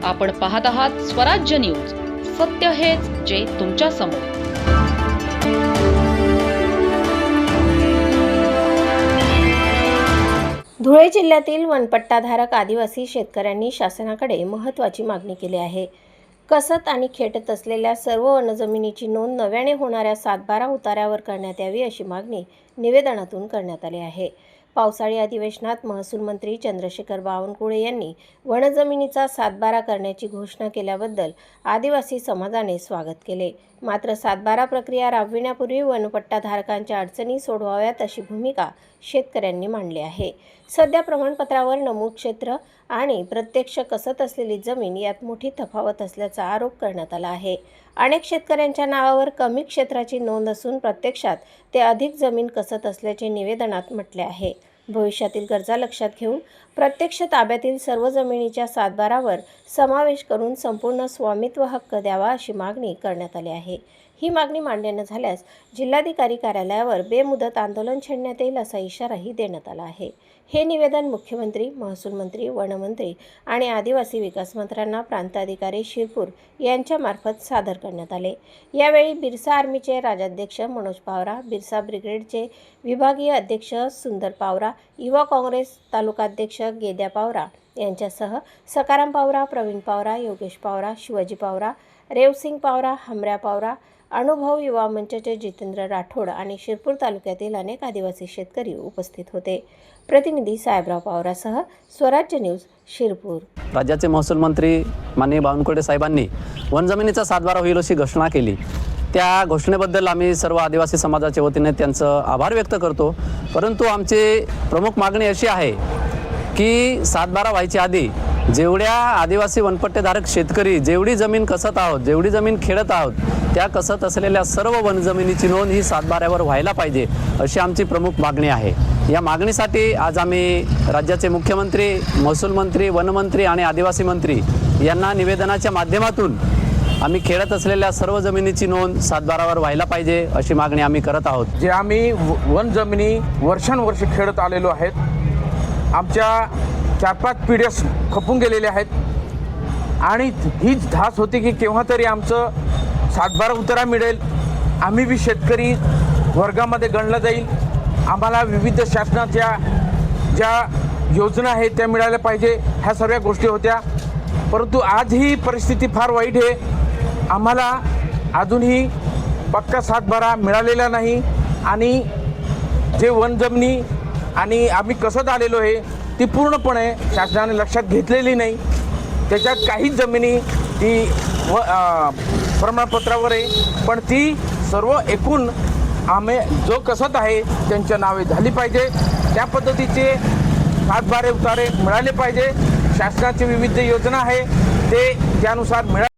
आपण पाहत आहात स्वराज्य न्यूज। सत्य हेच जे तुमच्या समोर। धुळे जिल्ह्यातील वनपट्टाधारक आदिवासी शेतकऱ्यांनी शासनाकडे महत्त्वाची मागणी केली आहे। कसत आणि खेटत असलेल्या सर्व वनजमिनीची नोंद नव्याने होणाऱ्या 7/12 उतार्यावर करण्यात यावी अशी मागणी निवेदनातून करण्यात आली आहे। पावसाळी अधिवेशनात महसूल मंत्री चंद्रशेखर बावनकुळे यांनी वनजमिनीचा 7/12 करण्याची घोषणा केल्याबद्दल आदिवासी समाजाने स्वागत केले। मात्र 7/12 प्रक्रिया राबविण्यापूर्वी वनपट्टाधारकांच्या अडचणी सोडवाव्यात अशी भूमिका शेतकऱ्यांनी मांडली आहे। सध्या प्रमाणपत्रावर नमूद क्षेत्र आणि प्रत्यक्ष कसत असलेली जमीन यात मोठी तफावत असल्याचा आरोप करण्यात आला आहे। अनेक शेतकऱ्यांच्या नावावर कमी क्षेत्राची नोंद असून प्रत्यक्षात ते अधिक जमीन कसत असल्याचे निवेदनात म्हटले आहे। भविष्यातील गरजा लक्षात घेऊन प्रत्यक्ष ताब्यातील सर्व जमिनीच्या 7/12 वर समावेश करून संपूर्ण स्वामित्व हक्क द्यावा अशी मागणी करण्यात आली आहे। ही मागणी मान्य न झाल्यास जिल्हाधिकारी कार्यालयावर बेमुदत आंदोलन छेडण्यात येईल असा इशाराही देण्यात आला आहे। हे निवेदन मुख्यमंत्री, महसूल मंत्री, वनमंत्री आणि आदिवासी विकास मंत्र्यांना प्रांताधिकारी शिरपूर यांच्यामार्फत सादर करण्यात आले। यावेळी बिरसा आर्मीचे राज्याध्यक्ष मनोज पावरा, बिरसा ब्रिगेडचे विभागीय अध्यक्ष सुंदर पावरा, युवा काँग्रेस तालुकाध्यक्ष गेद्या पावरा यांच्यासह सकाराम पावरा, प्रवीण पावरा, योगेश पावरा, शिवाजी पावरा, रेवसिंग पावरा, हमऱ्या पावरा, अनुभव युवा मंचचे जितेंद्र राठोड आणि शिरपूर तालुक्यातील अनेक आदिवासी शेतकरी उपस्थित होते। प्रतिनिधी साहेबराव पावरासह स्वराज्य न्यूज, शिरपूर। राज्याचे महसूल मंत्री माननीय बावनकुळे साहेबांनी वनजमिनीचा 7/12 होईल अशी घोषणा केली। त्या घोषणेबद्दल आम्ही सर्व आदिवासी समाजाच्या वतीने त्यांचं आभार व्यक्त करतो। परंतु आमची प्रमुख मागणी अशी आहे की 7/12 व्हायच्या आधी जेवढ्या आदिवासी वनपट्टेधारक शेतकरी जेवढी जमीन कसत आहोत, जेवढी जमीन खेळत आहोत, त्या कसत असलेल्या सर्व वनजमिनीची नोंद ही 7/12 व्हायला पाहिजे अशी आमची प्रमुख मागणी आहे। या मागणीसाठी आज आम्ही राज्याचे मुख्यमंत्री, महसूल मंत्री, वनमंत्री आणि आदिवासी मंत्री यांना निवेदनाच्या माध्यमातून आम्ही खेळत असलेल्या सर्व जमिनीची नोंद 7/12 व्हायला पाहिजे अशी मागणी आम्ही करत आहोत। जे आम्ही वन जमिनी वर्षानुवर्ष खेळत आलेलो आहेत, आमच्या 4-5 पिढ्या खपून गेलेल्या आहेत आणि हीच धास होती की केव्हा तरी आमचं 7/12 उतारा मिळेल, आम्ही बी शेतकरी वर्गामध्ये गणलं जाईल, आम्हाला विविध शासनाच्या ज्या योजना आहेत त्या मिळाल्या पाहिजे, ह्या सर्व गोष्टी होत्या। परंतु आज ही परिस्थिती फार वाईट आहे। आम्हाला अजूनही पक्का 7/12 मिळालेला नाही आणि जे वनजमिनी आणि आम्ही कसत आलेलो आहे ती पूर्णपणे शासनाने लक्षात घेतलेली नाही। त्याच्यात काही जमिनी ती प्रमाणपत्रावर आहे, पण ती सर्व एकूण आम्ही जो कसत आहे त्यांच्या नावे झाली पाहिजे। त्या पद्धतीचे 7/12 उतारे मिळाले पाहिजे। शासनाची विविध योजना आहे ते त्यानुसार मिळाले।